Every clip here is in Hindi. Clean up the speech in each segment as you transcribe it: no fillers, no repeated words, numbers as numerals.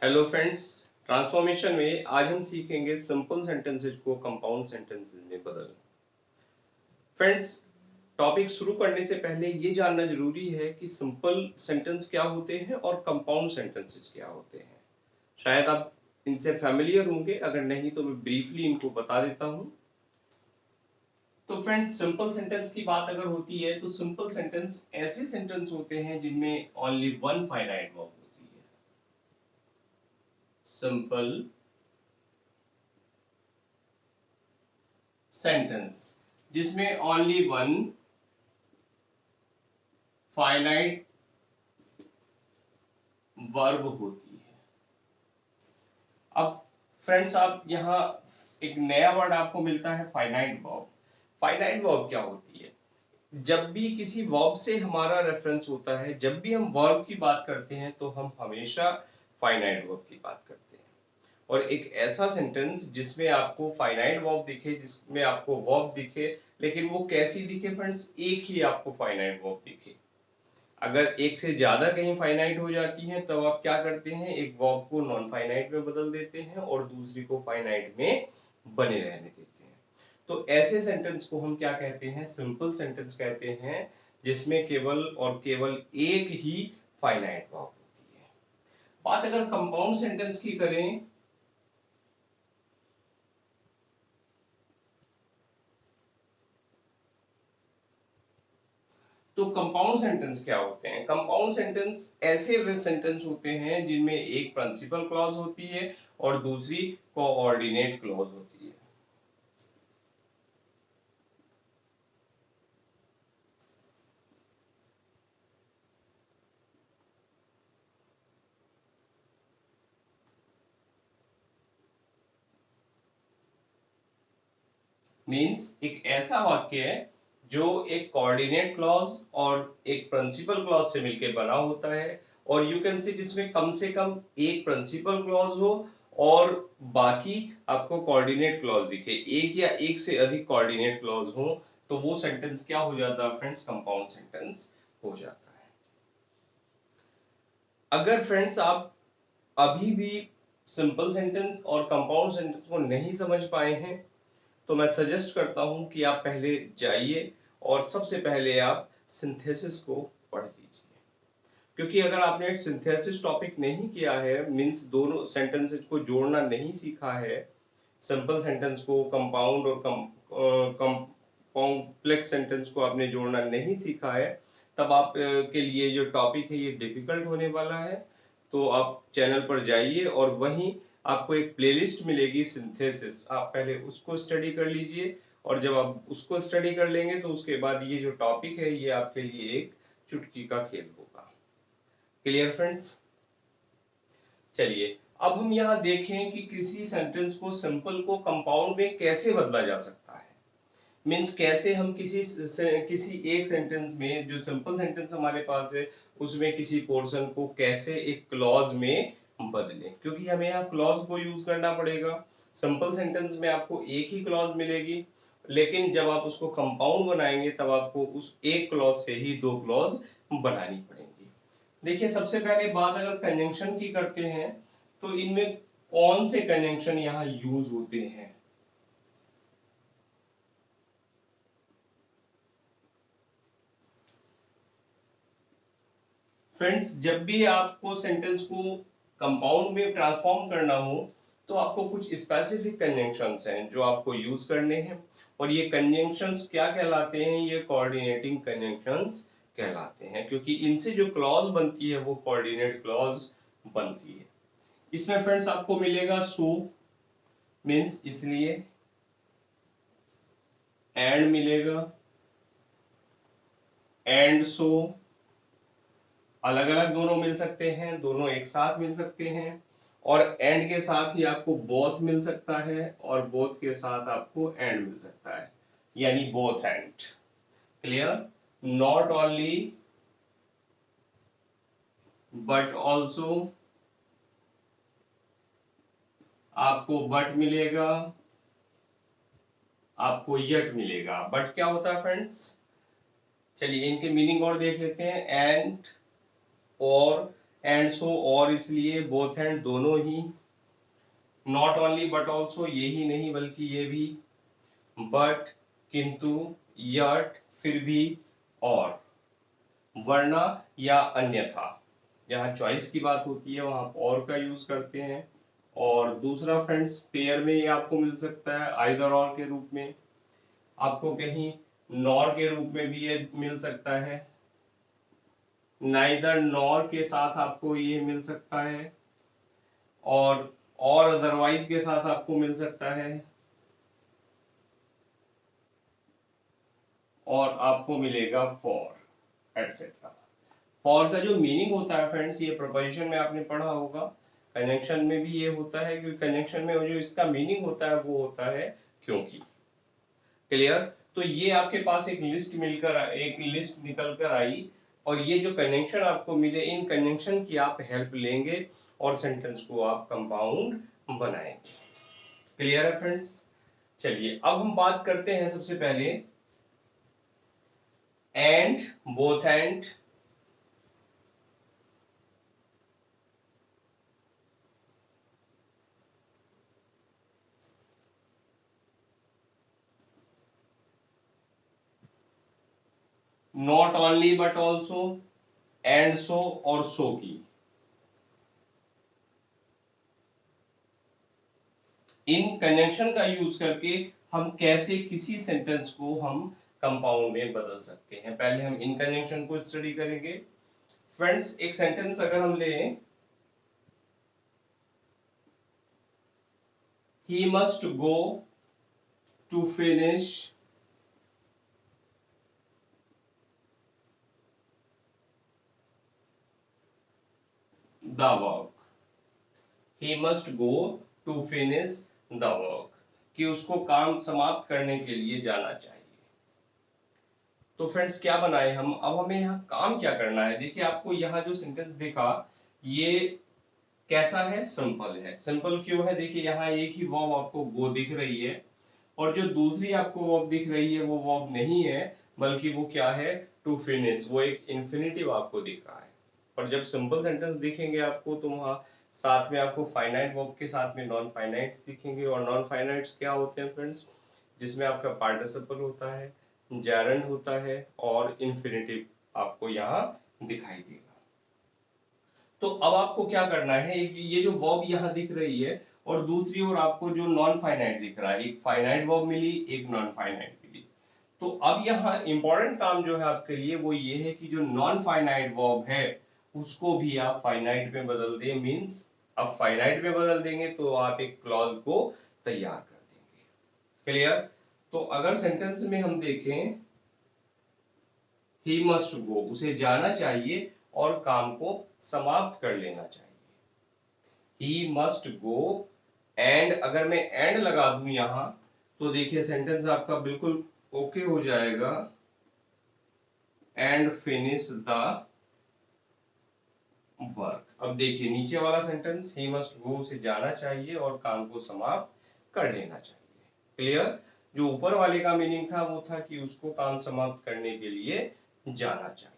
Hello friends. ट्रांसफॉर्मेशन में आज हम सीखेंगे सिंपल सेंटेंसेज को कंपाउंड सेंटेंसेज में बदलना। फ्रेंड्स, टॉपिक शुरू करने से पहले ये जानना जरूरी है कि सिंपल सेंटेंस क्या होते हैं और कंपाउंड सेंटेंसेज क्या होते हैं। शायद आप इनसे फैमिलियर होंगे, अगर नहीं तो मैं ब्रीफली इनको बता देता हूं। तो फ्रेंड्स, सिंपल सेंटेंस की बात अगर होती है तो सिंपल सेंटेंस ऐसे सेंटेंस होते हैं जिनमें ओनली वन फाइनाइट वर्ब होती है। सिंपल सेंटेंस जिसमें ओनली वन फाइनाइट वर्ब होती है। अब फ्रेंड्स, आप यहाँ एक नया वर्ड आपको मिलता है, फाइनाइट वर्ब। फाइनाइट वर्ब क्या होती है? जब भी किसी वर्ब से हमारा रेफरेंस होता है, जब भी हम वर्ब की बात करते हैं तो हम हमेशा फाइनाइट वर्ब की बात करते हैं। और एक ऐसा सेंटेंस जिसमें आपको फाइनाइट वर्ब दिखे, जिसमें आपको वर्ब दिखे, लेकिन वो कैसी दिखे फ्रेंड्स? एक ही आपको फाइनाइट वर्ब दिखे। अगर एक से ज्यादा कहीं फाइनाइट हो जाती है तब आप क्या करते हैं? एक वर्ब को नॉन फाइनाइट में बदल देते हैं और दूसरी को फाइनाइट में बने रहने देते हैं। तो ऐसे सेंटेंस को हम क्या कहते हैं? सिंपल सेंटेंस कहते हैं, जिसमें केवल और केवल एक ही फाइनाइट वर्ब होती है। बात अगर कंपाउंड सेंटेंस की करें तो कंपाउंड सेंटेंस क्या होते हैं? कंपाउंड सेंटेंस ऐसे वे सेंटेंस होते हैं जिनमें एक प्रिंसिपल क्लॉज होती है और दूसरी कोऑर्डिनेट क्लॉज होती है। मींस एक ऐसा वाक्य है जो एक कोऑर्डिनेट क्लॉज और एक प्रिंसिपल क्लॉज से मिलकर बना होता है, और यू कैन सी जिसमें कम से कम एक प्रिंसिपल क्लॉज हो और बाकी आपको कोऑर्डिनेट क्लॉज दिखे, एक या एक से अधिक कोऑर्डिनेट क्लॉज हो, तो वो सेंटेंस क्या हो जाता है फ्रेंड्स? कंपाउंड सेंटेंस हो जाता है। अगर फ्रेंड्स आप अभी भी सिंपल सेंटेंस और कंपाउंड सेंटेंस को नहीं समझ पाए हैं तो मैं सजेस्ट करता हूं कि आप पहले जाइए और सबसे पहले आप सिंथेसिस को पढ़ लीजिए। क्योंकि अगर आपने सिंथेसिस टॉपिक नहीं किया है, मींस दोनों सेंटेंसेस को जोड़ना नहीं सीखा है, सिंपल सेंटेंस को कंपाउंड और कॉम्प्लेक्स सेंटेंस को आपने जोड़ना नहीं सीखा है, तब आप के लिए जो टॉपिक है ये डिफिकल्ट होने वाला है। तो आप चैनल पर जाइए और वहीं आपको एक प्लेलिस्ट मिलेगी सिंथेसिस, आप पहले उसको स्टडी कर लीजिए। और जब आप उसको स्टडी कर लेंगे तो उसके बाद ये जो टॉपिक है ये आपके लिए एक चुटकी का खेल होगा। Clear friends? चलिए, अब हम यहाँ देखें कि किसी सेंटेंस को सिंपल को कंपाउंड में कैसे बदला जा सकता है। मीन्स कैसे हम किसी एक सेंटेंस में, जो सिंपल सेंटेंस हमारे पास है, उसमें किसी पोर्शन को कैसे एक क्लॉज में बदलें, क्योंकि हमें यहाँ क्लॉज को यूज करना पड़ेगा। सिंपल सेंटेंस में आपको एक ही क्लॉज मिलेगी, लेकिन जब आप उसको कंपाउंड बनाएंगे तब आपको उस एक क्लॉज से ही दो क्लॉज बनानी पड़ेंगी। देखिए, सबसे पहले बात अगर कंजंक्शन की करते हैं तो इनमें कौन से कंजंक्शन यहाँ यूज होते हैं? फ्रेंड्स, जब भी आपको सेंटेंस को कंपाउंड में ट्रांसफॉर्म करना हो तो आपको कुछ स्पेसिफिक कंजंक्शंस हैं जो आपको यूज करने हैं, और ये कंजंक्शंस क्या कहलाते हैं? ये कोऑर्डिनेटिंग कंजंक्शंस कहलाते हैं, क्योंकि इनसे जो क्लॉज बनती है वो कोऑर्डिनेट क्लॉज बनती है। इसमें फ्रेंड्स आपको मिलेगा सो, मीन्स इसलिए, एंड मिलेगा, एंड सो, अलग अलग दोनों मिल सकते हैं, दोनों एक साथ मिल सकते हैं, और एंड के साथ ही आपको बोथ मिल सकता है, और बोथ के साथ आपको एंड मिल सकता है, यानी both and. Clear? Not only but also, आपको बट मिलेगा, आपको यट मिलेगा। बट क्या होता है फ्रेंड्स? चलिए इनके मीनिंग और देख लेते हैं। एंड, और, एंड सो और इसलिए, बोथ एंड दोनों ही, नॉट ओनली बट ऑल्सो ये ही नहीं बल्कि ये भी, बट किंतु, यट फिर भी, और, वरना या अन्यथा। जहाँ चॉइस की बात होती है वहां और का यूज करते हैं। और दूसरा फ्रेंड्स, पेयर में ये आपको मिल सकता है आइदर और के रूप में, आपको कहीं नॉर के रूप में भी ये मिल सकता है, नाइदर नॉर के साथ आपको ये मिल सकता है, और अदरवाइज के साथ आपको मिल सकता है, और आपको मिलेगा फॉर एटसेट्रा। फॉर का जो मीनिंग होता है फ्रेंड्स, ये प्रोपोजिशन में आपने पढ़ा होगा, कनेक्शन में भी ये होता है, क्योंकि कनेक्शन में जो इसका मीनिंग होता है वो होता है क्योंकि। क्लियर? तो ये आपके पास एक लिस्ट निकल कर आई, और ये जो कनेक्शन आपको मिले, इन कनेक्शन की आप हेल्प लेंगे और सेंटेंस को आप कंपाउंड बनाएंगे। क्लियर है फ्रेंड्स? चलिए अब हम बात करते हैं सबसे पहले and, both and, not only but also, and so और सो की। इन कनेक्शन का यूज करके हम कैसे किसी सेंटेंस को हम कंपाउंड में बदल सकते हैं, पहले हम इन कनेक्शन को स्टडी करेंगे। फ्रेंड्स एक सेंटेंस अगर हम लें, he must go to finish the work, he must go to finish the work, कि उसको काम समाप्त करने के लिए जाना चाहिए। तो फ्रेंड्स क्या बनाए हम, अब हमें यहाँ काम क्या करना है। देखिए आपको यहाँ जो सेंटेंस देखा, ये कैसा है, सिंपल है। सिंपल क्यों है, देखिए यहाँ एक ही वर्ब आपको गो दिख रही है, और जो दूसरी आपको वर्ब दिख रही है वो वर्ब नहीं है, बल्कि वो क्या है, टू फिनिश, वो एक इंफिनिटिव आपको दिख रहा है। और जब सिंपल सेंटेंस दिखेंगे आपको, तो वहां साथ में आपको फाइनाइट वर्ब के साथ में नॉन फाइनाइट्स दिखेंगे। और नॉन फाइनाइट्स क्या होते हैं फ्रेंड्स, जिसमें आपका पार्टिसिपल होता है, जैरंड होता है, और इंफिनिटिव आपको यहाँ दिखाई देगा। तो अब आपको क्या करना है, ये जो वर्ब यहाँ दिख रही है, और दूसरी ओर आपको जो नॉन फाइनाइट दिख रहा है, एक फाइनाइट वर्ब मिली, एक नॉन फाइनाइट मिली। तो अब यहाँ इंपॉर्टेंट काम जो है आपके लिए वो ये है कि जो नॉन फाइनाइट वर्ब है उसको भी आप फाइनाइट में बदल दें। मींस अब फाइनाइट में बदल देंगे तो आप एक क्लॉज को तैयार कर देंगे। क्लियर? तो अगर सेंटेंस में हम देखें, ही मस्ट गो, उसे जाना चाहिए और काम को समाप्त कर लेना चाहिए। ही मस्ट गो, एंड अगर मैं एंड लगा दूं यहां, तो देखिए सेंटेंस आपका बिल्कुल ओके हो जाएगा, एंड फिनिश द वर्क। अब देखिए नीचे वाला सेंटेंस, ही मस्ट गो, उसे जाना चाहिए और काम को समाप्त कर लेना चाहिए। क्लियर? जो ऊपर वाले का मीनिंग था वो था कि उसको काम समाप्त करने के लिए जाना चाहिए।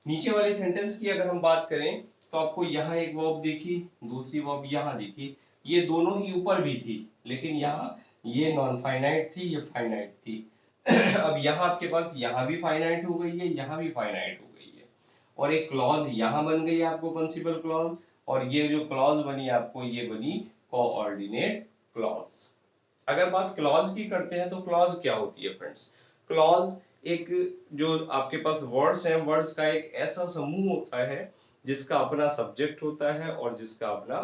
नीचे वाले सेंटेंस की अगर हम बात करें, तो आपको यहाँ एक वर्ब दिखी, दूसरी वर्ब यहाँ दिखी, ये दोनों ही ऊपर भी थी, लेकिन यहाँ ये नॉन फाइनाइट थी, ये फाइनाइट थी। अब यहाँ आपके पास यहाँ भी फाइनाइट हो गई है, यहाँ भी फाइनाइट हो गई है, और एक क्लॉज यहाँ बन गई आपको, प्रिंसिपल क्लॉज, और ये जो क्लॉज बनी आपको, ये बनी कोऑर्डिनेट क्लॉज। अगर बात क्लॉज की करते हैं, तो क्लॉज क्या होती है फ्रेंड्स, क्लॉज एक, जो आपके पास वर्ड्स हैं, वर्ड्स का एक ऐसा समूह होता है जिसका अपना सब्जेक्ट होता है और जिसका अपना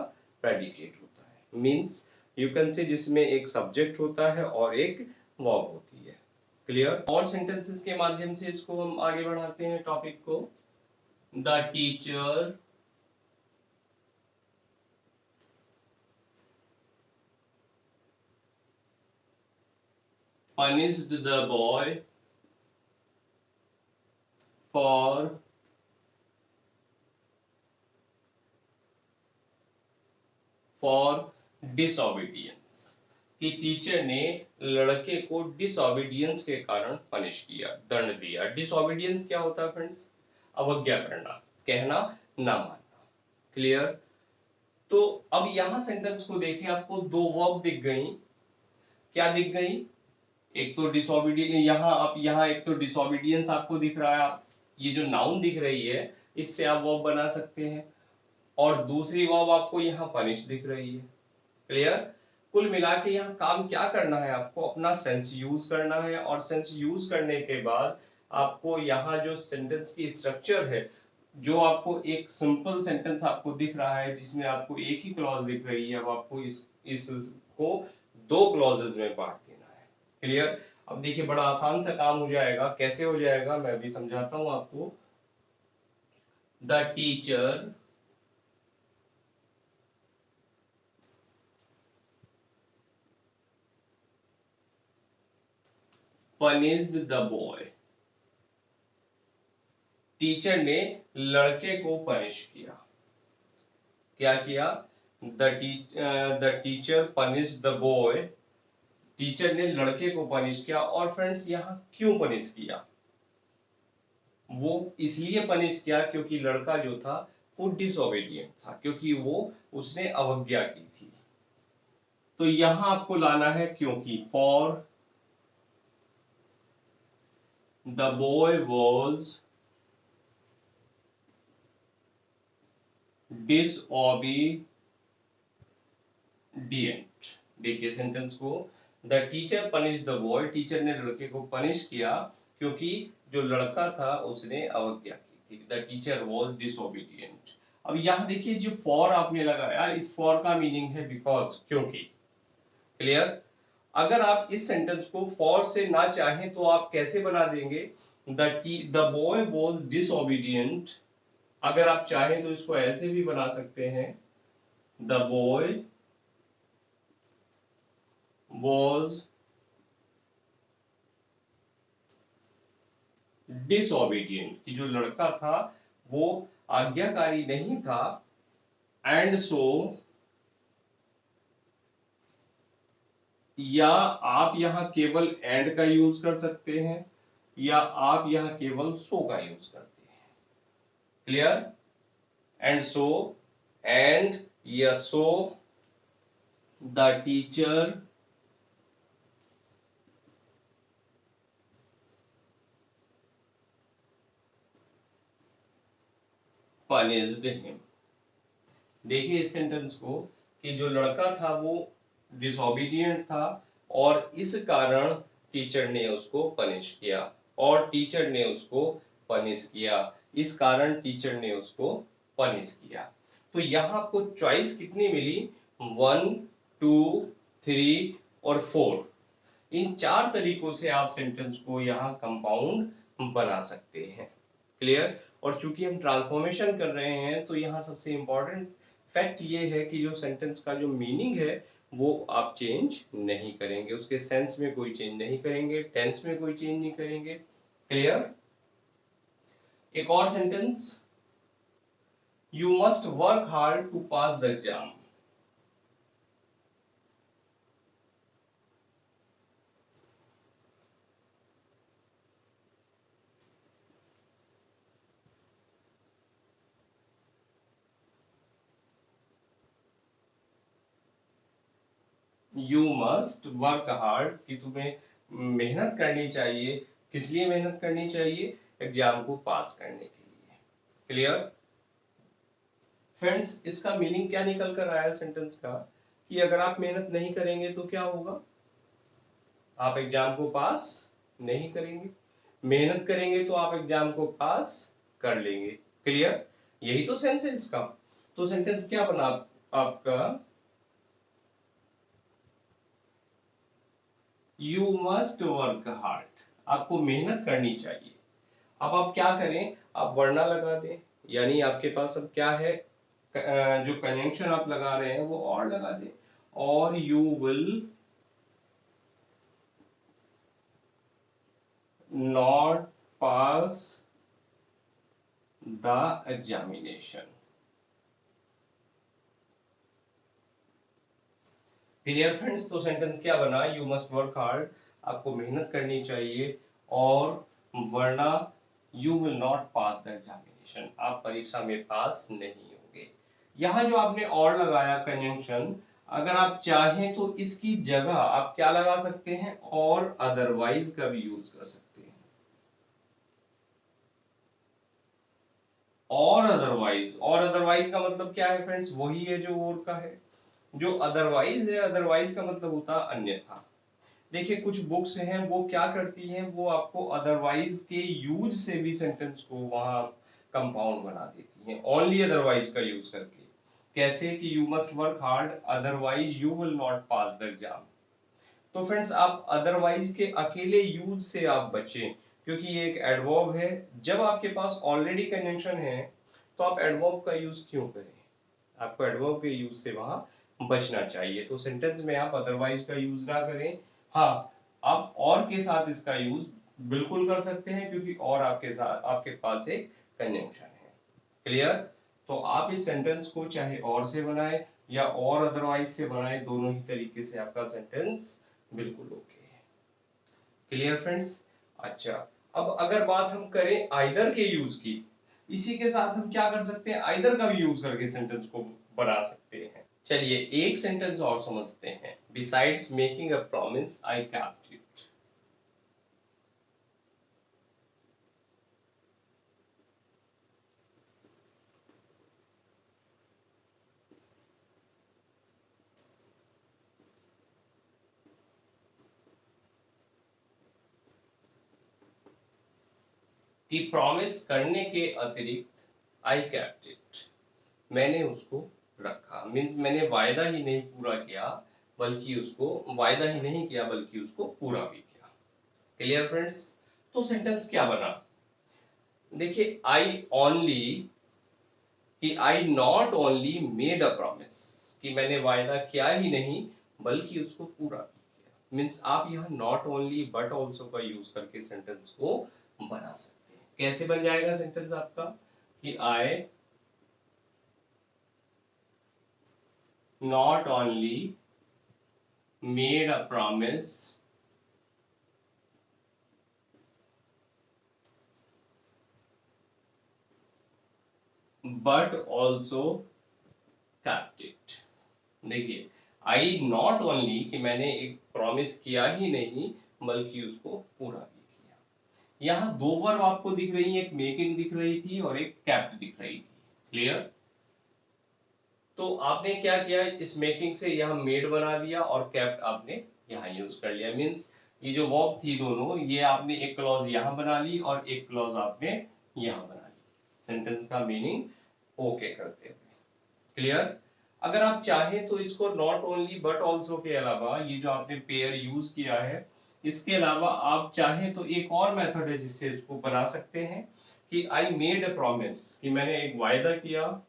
प्रेडिकेट होता है। मींस यू कैन से जिसमें एक सब्जेक्ट होता है और एक वर्ब होती है। क्लियर? और सेंटेंसेस के माध्यम से इसको हम आगे बढ़ाते हैं टॉपिक को। The teacher punished the boy for disobedience, कि टीचर ने लड़के को डिसोबीडियंस के कारण पनिश किया, दंड दिया। डिसोबीडियंस क्या होता है फ्रेंड्स, अवज्ञा करना, कहना ना मानना। क्लियर? तो अब यहां सेंटेंस को देखें, आपको दो वर्ब दिख गई। क्या दिख गई? एक तो डिसोबीडियंस, यहाँ एक तो डिसोबीडियंस आपको दिख रहा है, आप ये जो नाउन दिख रही है इससे आप वर्ब बना सकते हैं, और दूसरी वर्ब आपको यहाँ पनिश दिख रही है। क्लियर? कुल मिला के यहाँ काम क्या करना है, आपको अपना सेंस यूज करना है, और सेंस यूज करने के बाद आपको यहाँ जो सेंटेंस की स्ट्रक्चर है, जो आपको एक सिंपल सेंटेंस आपको दिख रहा है जिसमें आपको एक ही क्लॉज दिख रही है, अब आपको इसको दो क्लॉजेस में बांट देना है। क्लियर? अब देखिए बड़ा आसान सा काम हो जाएगा। कैसे हो जाएगा मैं भी समझाता हूं आपको। The teacher punished the boy. Teacher ने लड़के को पनिश किया। क्या किया? The teacher punished the boy. Teacher ने लड़के को पनिश किया। और फ्रेंड्स यहाँ क्यों पनिश किया? वो इसलिए पनिश किया क्योंकि लड़का जो था वो डिसोबीडियंट था, क्योंकि वो उसने अवज्ञा की थी। तो यहां आपको लाना है क्योंकि। For the boy was disobedient. देखिए सेंटेंस को, the teacher punish the boy. Teacher ने लड़के को पनिश किया क्योंकि जो लड़का था उसने अवज्ञा की थी। The teacher was disobedient. अब यहां देखिए जो फॉर आपने लगाया, इस फॉर का मीनिंग है बिकॉज, क्योंकि। क्लियर? अगर आप इस सेंटेंस को फॉर से ना चाहें तो आप कैसे बना देंगे? The boy was disobedient. अगर आप चाहें तो इसको ऐसे भी बना सकते हैं, द बॉय वॉज डिसओबीडियंट, कि जो लड़का था वो आज्ञाकारी नहीं था। एंड सो, या आप यहां केवल एंड का यूज कर सकते हैं, या आप यहां केवल सो का यूज करते हैं। क्लियर? एंड सो, एंड या so the teacher punished him. देखिए इस सेंटेंस को, कि जो लड़का था वो डिसोबीडियंट था, और इस कारण टीचर ने उसको पनिश किया, और टीचर ने उसको पनिश किया, इस कारण टीचर ने उसको पनिश किया। तो यहां आपको चॉइस कितनी मिली? 1, 2, 3 और 4। इन चार तरीकों से आप सेंटेंस को यहाँ कंपाउंड बना सकते हैं। क्लियर? और चूंकि हम ट्रांसफॉर्मेशन कर रहे हैं तो यहाँ सबसे इंपॉर्टेंट फैक्ट ये है कि जो सेंटेंस का जो मीनिंग है वो आप चेंज नहीं करेंगे, उसके सेंस में कोई चेंज नहीं करेंगे, टेंस में कोई चेंज नहीं करेंगे। क्लियर? एक और sentence, you must work hard to pass the exam. You must work hard, कि तुम्हें मेहनत करनी चाहिए। किस लिए मेहनत करनी चाहिए? एग्जाम को पास करने के लिए। क्लियर? फ्रेंड्स इसका मीनिंग क्या निकल कर आया है सेंटेंस का, कि अगर आप मेहनत नहीं करेंगे तो क्या होगा? आप एग्जाम को पास नहीं करेंगे। मेहनत करेंगे तो आप एग्जाम को पास कर लेंगे। क्लियर? यही तो सेंस है इसका। तो सेंटेंस क्या बना आपका? यू मस्ट वर्क हार्ड, आपको मेहनत करनी चाहिए। अब आप क्या करें? आप वरना लगा दें, यानी आपके पास अब क्या है, जो कंजंक्शन आप लगा रहे हैं वो और लगा दें, और you will not pass the examination. Clear friends? तो सेंटेंस क्या बना? यू मस्ट वर्क हार्ड, आपको मेहनत करनी चाहिए, और वरना you will not pass the examination. Qualification, आप परीक्षा में पास नहीं होंगे। यहाँ जो आपने और लगाया कंजंक्शन, अगर आप चाहें तो इसकी जगह आप क्या लगा सकते हैं, और अदरवाइज का भी यूज कर सकते हैं। और अदरवाइज का मतलब क्या है फ्रेंड्स, वही है जो और का है। जो अदरवाइज है, अदरवाइज का मतलब होता है अन्यथा। देखिए कुछ बुक्स हैं वो क्या करती हैं, वो आपको अदरवाइज के यूज से भी सेंटेंस को वहां कंपाउंड बना देती हैं, ओनली अदरवाइज का यूज करके। कैसे कि you must work hard otherwise you will not pass the exam. तो फ्रेंड्स आप अदरवाइज के अकेले यूज से आप बचें, क्योंकि ये एक एडवर्ब है। जब आपके पास ऑलरेडी कंजंक्शन है तो आप एडवर्ब का यूज क्यों करें, आपको एडवर्ब के यूज से वहां बचना चाहिए। तो सेंटेंस में आप अदरवाइज का यूज ना करें। हाँ, आप और के साथ इसका यूज बिल्कुल कर सकते हैं, क्योंकि और आपके साथ आपके पास एक कंजंक्शन है। क्लियर? तो आप इस सेंटेंस को चाहे और से बनाए या और अदरवाइज से बनाए, दोनों ही तरीके से आपका सेंटेंस बिल्कुल ओके है। Clear friends? अच्छा, अब अगर बात हम करें आइदर के यूज की, इसी के साथ हम क्या कर सकते हैं, आइदर का भी यूज करके सेंटेंस को बना सकते हैं। चलिए एक सेंटेंस और समझते हैं। Besides making a promise I kept it. कि प्रॉमिस करने के अतिरिक्त आई केप्ट इट, मैंने उसको रखा। मीन्स मैंने वायदा ही नहीं पूरा किया, बल्कि उसको वायदा ही नहीं किया बल्कि उसको पूरा भी किया। Clear friends? तो सेंटेंस क्या बना, देखिए आई ओनली, कि I not only made a promise, कि मैंने वायदा किया ही नहीं बल्कि उसको पूरा भी किया। मीन्स आप यहाँ नॉट ओनली बट ऑल्सो का यूज करके सेंटेंस को बना सकते हैं। कैसे बन जाएगा सेंटेंस आपका, कि आई not only made a promise but also kept it। देखिए आई नॉट ओनली, कि मैंने एक प्रॉमिस किया ही नहीं बल्कि उसको पूरा भी किया। यहाँ दो वर्ब आपको दिख रही है, एक मेकिंग दिख रही थी और एक कैप्ट दिख रही थी। क्लियर? तो आपने क्या किया, इस मेकिंग से यहाँ मेड बना दिया और कैप्ट आपने यहाँ यूज कर लिया। मीन्स ये जो वर्ब थी दोनों, ये आपने एक क्लॉज यहाँ बना ली और एक क्लॉज आपने यहाँ बना ली, सेंटेंस का मीनिंग ओके करते हुए। क्लियर? अगर आप चाहें तो इसको नॉट ओनली बट ऑल्सो के अलावा, ये जो आपने पेयर यूज किया है, इसके अलावा आप चाहें तो एक और मेथड है जिससे इसको बना सकते हैं, कि आई मेड अ प्रॉमिस, कि मैंने एक वायदा किया।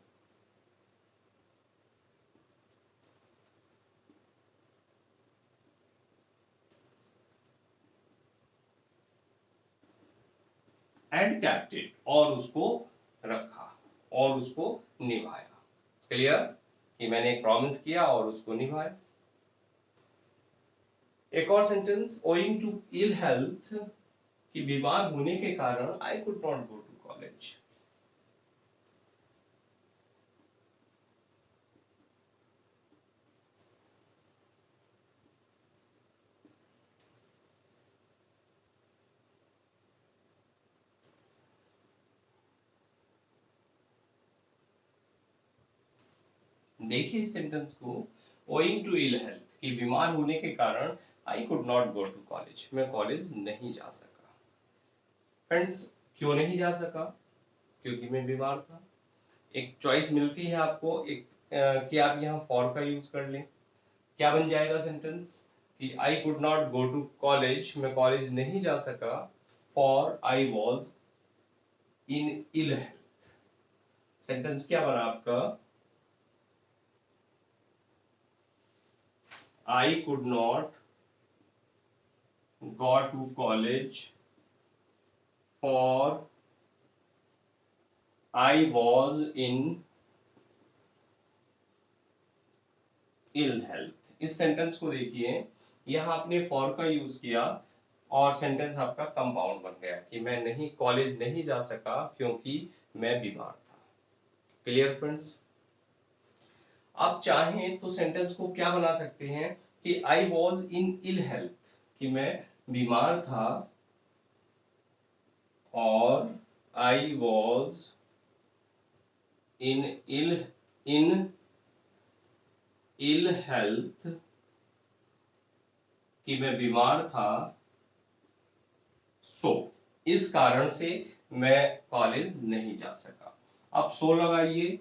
एंड केप्ट इट, और उसको रखा और उसको निभाया। क्लियर? कि मैंने एक प्रॉमिस किया और उसको निभाया। एक और sentence, owing to ill health, कि बीमार होने के कारण I could not go to college. देखिए इस सेंटेंस को, ओइंग टू इल हेल्थ, कि बीमार होने के कारण I could not go to college, मैं कॉलेज नहीं जा सका। फ्रेंड्स क्यों नहीं जा सका, क्योंकि मैं बीमार था। एक चॉइस मिलती है आपको, एक कि आप यहाँ फॉर का यूज कर लें। क्या बन जाएगा सेंटेंस, कि I could not go to college, मैं कॉलेज नहीं जा सका, for I was in ill health. Sentence क्या बना आपका, I could not go to college for I was in ill health. इस सेंटेंस को देखिए, यहाँ आपने फॉर का यूज किया और सेंटेंस आपका कंपाउंड बन गया, कि मैं नहीं कॉलेज नहीं जा सका क्योंकि मैं बीमार था। Clear friends? आप चाहें तो सेंटेंस को क्या बना सकते हैं कि आई वॉज इन इल हेल्थ, कि मैं बीमार था, और आई was in in ill health, कि मैं बीमार था, सो इस कारण से मैं कॉलेज नहीं जा सका। आप सो लगाइए,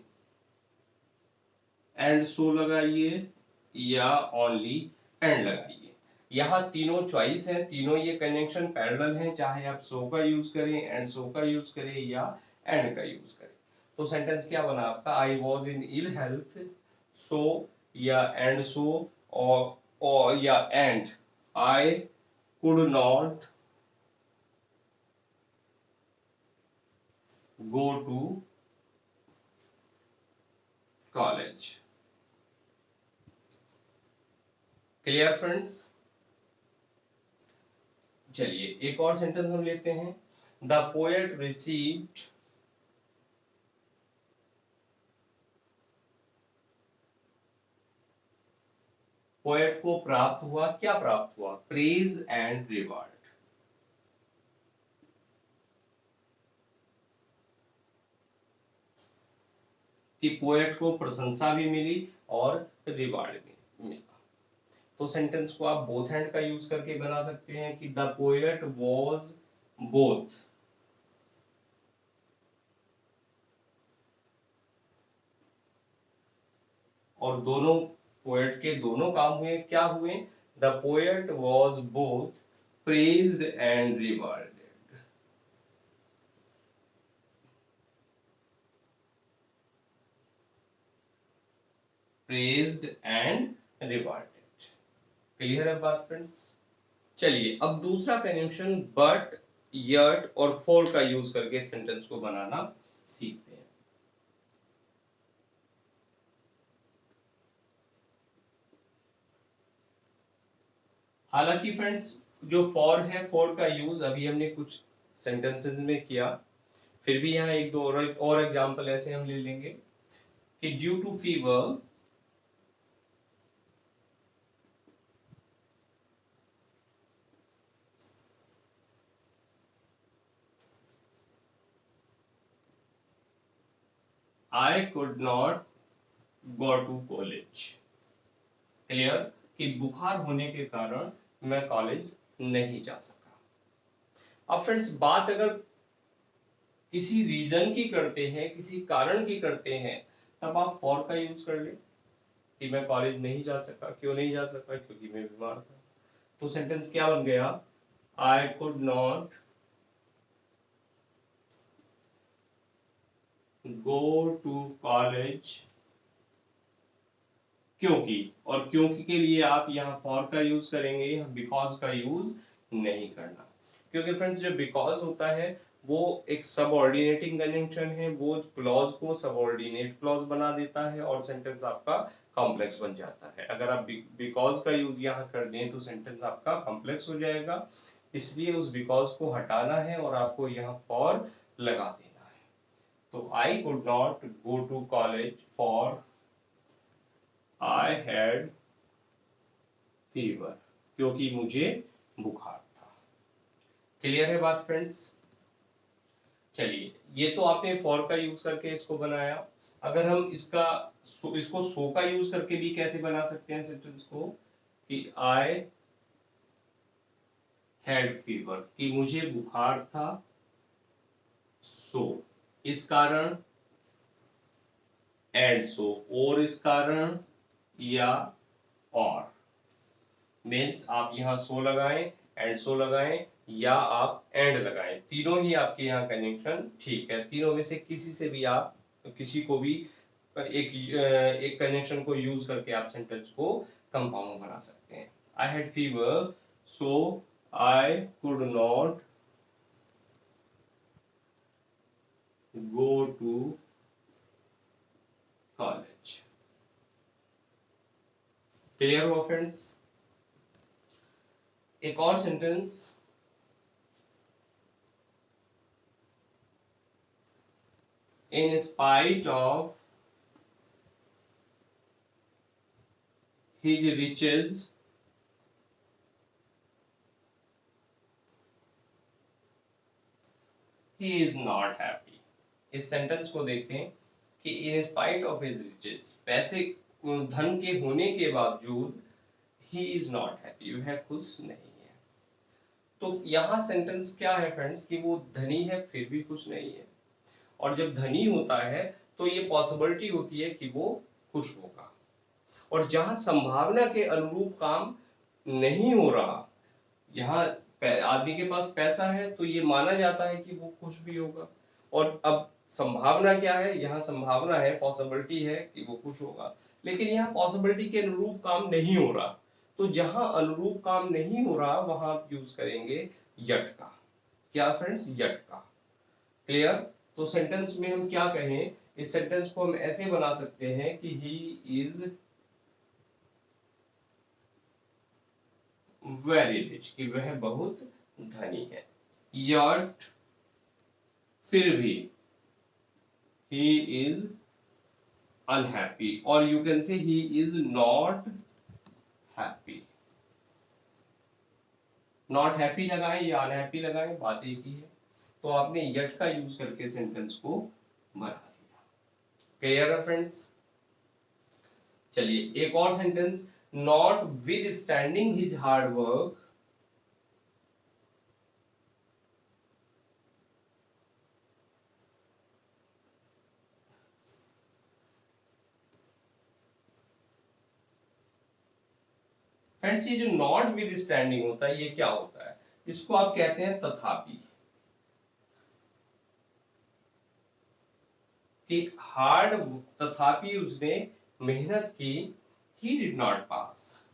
एंड सो लगाइए, या ओनली एंड लगाइए। यहाँ तीनों चॉइस है, तीनों ये कनेक्शन पैरेलल हैं, चाहे आप सो का यूज करें, एंड सो का यूज करें, या एंड का यूज करें। तो सेंटेंस क्या बना आपका? आई वॉज इन इल हेल्थ, सो या एंड सो, और या and I could not go to college. Clear friends? चलिए एक और सेंटेंस हम लेते हैं। द पोएट रिसीव्ड, पोएट को प्राप्त हुआ, क्या प्राप्त हुआ? Praise and reward. कि पोएट को प्रशंसा भी मिली और रिवार्ड भी मिला। तो सेंटेंस को आप बोथ हैंड का यूज करके बना सकते हैं कि द पोएट वॉज बोथ, और दोनों पोएट के दोनों काम हुए, क्या हुए? The poet was both praised and rewarded. Praised and rewarded. Clear है बात फ्रेंड्स? चलिए अब दूसरा कंजंक्शन बट, यट और फॉर का यूज करके सेंटेंस को बनाना सीखते हैं। हालांकि फ्रेंड्स जो फॉर है, फॉर का यूज अभी हमने कुछ सेंटेंसेस में किया, फिर भी यहाँ एक दो और एग्जांपल ऐसे हम ले लेंगे कि due to fever, I could not go to college. Clear? कि बुखार होने के कारण मैं कॉलेज नहीं जा सका। अब फ्रेंड्स बात अगर किसी रीजन की करते हैं, किसी कारण की करते हैं, तब आप फॉर का यूज कर ले कि मैं कॉलेज नहीं जा सका। क्यों नहीं जा सका? क्योंकि मैं बीमार था। तो सेंटेंस क्या बन गया? I could not go to college क्योंकि, और क्योंकि के लिए आप यहाँ फॉर का यूज करेंगे, यहाँ बिकॉज का यूज नहीं करना। क्योंकि फ्रेंड्स जो बिकॉज होता है वो एक सबऑर्डिनेटिंग कंजंक्शन है, वो क्लॉज को सबऑर्डिनेट क्लॉज बना देता है और सेंटेंस आपका कॉम्प्लेक्स बन जाता है। अगर आप बिकॉज का यूज यहाँ कर दें तो सेंटेंस आपका कॉम्प्लेक्स हो जाएगा, इसलिए उस बिकॉज को हटाना है और आपको यहाँ फॉर लगा देना है। तो I could not go to college for I had fever, क्योंकि मुझे बुखार था। क्लियर है बात फ्रेंड्स? चलिए ये तो आपने फॉर का यूज करके इसको बनाया। अगर हम इसको सो का यूज करके भी कैसे बना सकते हैं सेंटेंस को कि आई हैड फीवर, कि मुझे बुखार था, सो इस कारण, एंड सो और इस कारण, या और। मीन्स आप यहाँ सो लगाएं, एंड सो लगाएं, या आप एंड लगाएं, तीनों ही आपके यहाँ कनेक्शन ठीक है। तीनों में से किसी से भी आप किसी को भी एक कनेक्शन को यूज करके आप सेंटेंस को कंपाउंड बना सकते हैं। I had fever so I could not go to college. Clear हुआ फ्रेंड्स? एक और sentence, in spite of his riches he is not happy। इस सेंटेंस को देखें कि in spite of his riches, पैसे धन के होने के बावजूद ही इज नॉट हैप्पी, वह खुश नहीं है। तो यहाँ सेंटेंस क्या है फ्रेंड्स कि वो धनी है फिर भी खुश नहीं है, और जब धनी होता है तो ये पॉसिबिलिटी होती है कि वो खुश होगा, और जहां संभावना के अनुरूप काम नहीं हो रहा, यहाँ आदमी के पास पैसा है तो ये माना जाता है कि वो खुश भी होगा, और अब संभावना क्या है, यहाँ संभावना है, पॉसिबिलिटी है कि वो खुश होगा, लेकिन यहाँ पॉसिबिलिटी के अनुरूप काम नहीं हो रहा। तो जहां अनुरूप काम नहीं हो रहा वहां आप यूज करेंगे यट का। क्या फ्रेंड्स? यट का। क्लियर? तो सेंटेंस में हम क्या कहें, इस सेंटेंस को हम ऐसे बना सकते हैं कि ही इज वेरी रिच, कि वह बहुत धनी है। यट फिर भी he is unhappy, or you can say he is not happy। Not happy लगाएं या अनहैप्पी लगाएं, बात एक ही है। तो आपने यट का यूज करके सेंटेंस को बना दिया। क्लियर है फ्रेंड्स? चलिए एक और sentence, not with standing his hard work friends, ये जो नॉट विद स्टैंडिंग होता है ये क्या होता है? इसको आप कहते हैं तथापि, कि हार्ड तथापि उसने मेहनत की, ही डिड नॉट पास,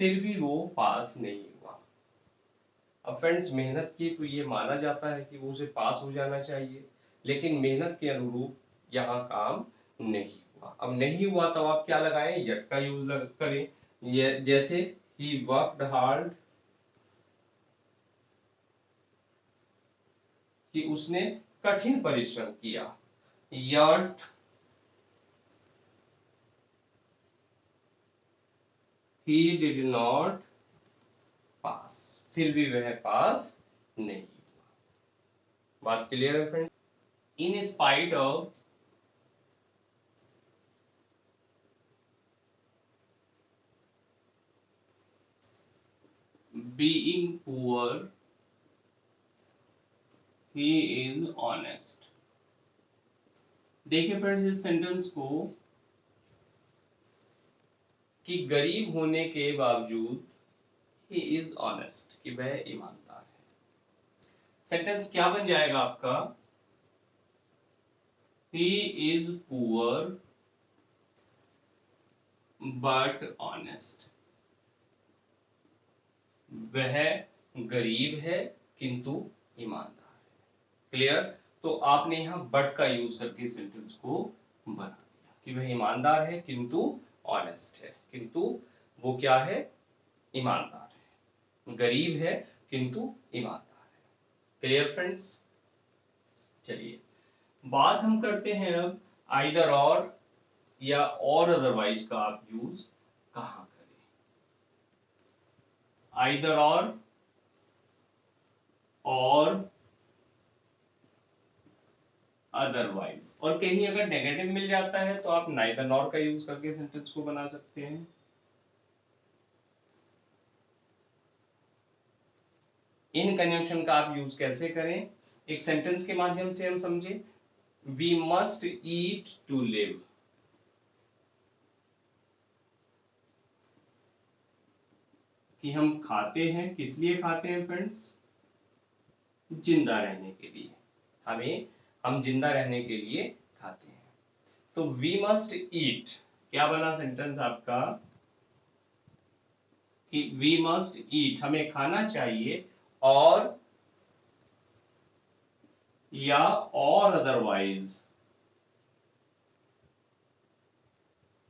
फिर भी वो पास नहीं हुआ। अब फ्रेंड्स मेहनत की तो ये माना जाता है कि वो उसे पास हो जाना चाहिए, लेकिन मेहनत के अनुरूप यहाँ काम नहीं हुआ। अब नहीं हुआ तब आप क्या लगाएं? यट का यूज करें। ये जैसे ही वर्कड हार्ड, कि उसने कठिन परिश्रम किया। Yet he did not pass, फिर भी वह पास नहीं हुआ। बात क्लियर है friend? In spite of being poor he is honest। देखिए फ्रेंड्स इस सेंटेंस को, कि गरीब होने के बावजूद he is honest, कि वह ईमानदार है। सेंटेंस क्या बन जाएगा आपका? he is poor but honest। वह गरीब है किंतु ईमानदार है। क्लियर? तो आपने यहां बट का यूज करके सेंटेंस को बना दिया कि वह ईमानदार है किंतु ऑनेस्ट है, किंतु वो क्या है? ईमानदार है। गरीब है किंतु ईमानदार है। Clear friends? चलिए बात हम करते हैं अब आइदर और या और अदरवाइज का आप यूज कहां करें। आइदर और अदरवाइज, और कहीं अगर नेगेटिव मिल जाता है तो आप नाइदर नॉर का यूज करके सेंटेंस को बना सकते हैं। इन कंजंक्शन का आप यूज कैसे करें, एक सेंटेंस के माध्यम से हम समझे। We must eat to live, कि हम खाते हैं, किस लिए खाते हैं फ्रेंड्स? जिंदा रहने के लिए। हम जिंदा रहने के लिए खाते हैं। तो वी मस्ट ईट, क्या बना सेंटेंस आपका? कि वी मस्ट ईट, हमें खाना चाहिए, और या और अदरवाइज,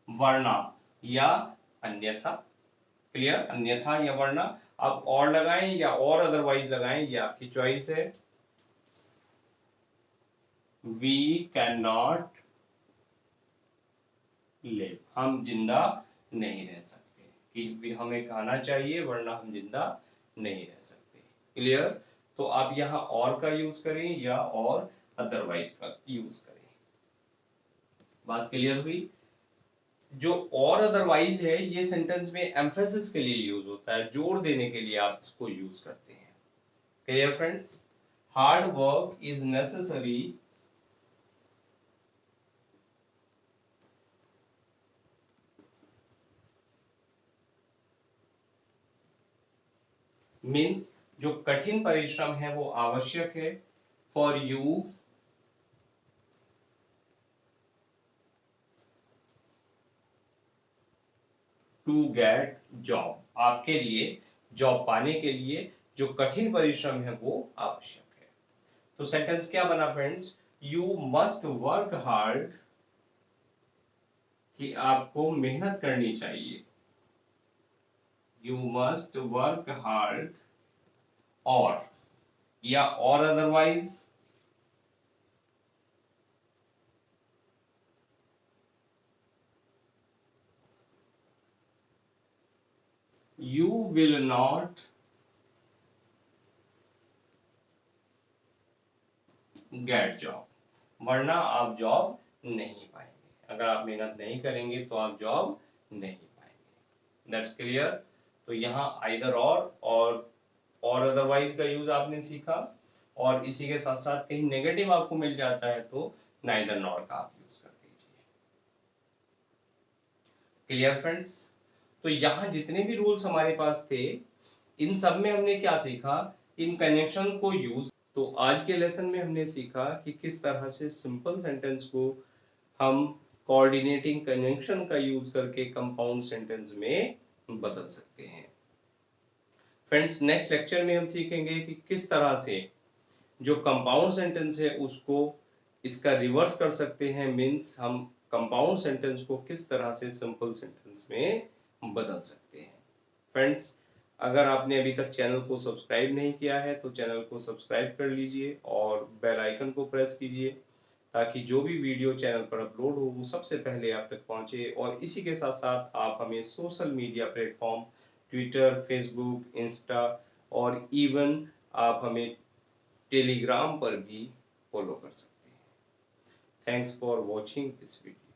वरना या अन्यथा। क्लियर? अन्यथा या वरना, आप और लगाएं या और अदरवाइज लगाएं, ये आपकी चॉइस है। वी कैन नॉट लिव, हम जिंदा नहीं रह सकते, कि हमें खाना चाहिए वरना हम जिंदा नहीं रह सकते। क्लियर? तो आप यहाँ और का यूज करें या और अदरवाइज का यूज करें। बात क्लियर हुई? जो और अदरवाइज है ये सेंटेंस में एम्फेसिस के लिए यूज होता है, जोर देने के लिए आप इसको यूज करते हैं। Clear friends? Hard work is necessary means जो कठिन परिश्रम है वो आवश्यक है for you to get job, आपके लिए जॉब पाने के लिए जो कठिन परिश्रम है वो आवश्यक है। तो सेंटेंस क्या बना friends? You must work hard, कि आपको मेहनत करनी चाहिए। यू मस्ट वर्क हार्ड, और या और otherwise you will not get job, वरना आप जॉब नहीं पाएंगे। अगर आप मेहनत नहीं करेंगे तो आप जॉब नहीं पाएंगे। That's clear? तो यहाँ आइदर और अदरवाइज का यूज आपने सीखा, और इसी के साथ साथ कहीं नेगेटिव आपको मिल जाता है तो नाइदर नॉर का आप यूज कर दीजिए। Clear friends? तो यहाँ जितने भी रूल्स हमारे पास थे इन सब में हमने क्या सीखा? इन कनेक्शन को यूज। तो आज के लेसन में हमने सीखा कि किस तरह से सिंपल सेंटेंस को हम कोऑर्डिनेटिंग कंजंक्शन का यूज करके कंपाउंड सेंटेंस में बदल सकते हैं। फ्रेंड्स, नेक्स्ट लेक्चर में हम सीखेंगे कि किस तरह से जो कंपाउंड सेंटेंस है उसको इसका रिवर्स कर सकते हैं, मींस हम कंपाउंड सेंटेंस को किस तरह से सिंपल सेंटेंस में बदल सकते हैं। फ्रेंड्स, अगर आपने अभी तक चैनल को सब्सक्राइब नहीं किया है तो चैनल को सब्सक्राइब कर लीजिए और बेल आइकन को प्रेस कीजिए, ताकि जो भी वीडियो चैनल पर अपलोड हो वो सबसे पहले आप तक पहुंचे। और इसी के साथ साथ आप हमें social media platform Twitter, Facebook, Insta और इवन आप हमें टेलीग्राम पर भी फॉलो कर सकते हैं। Thanks for watching this video.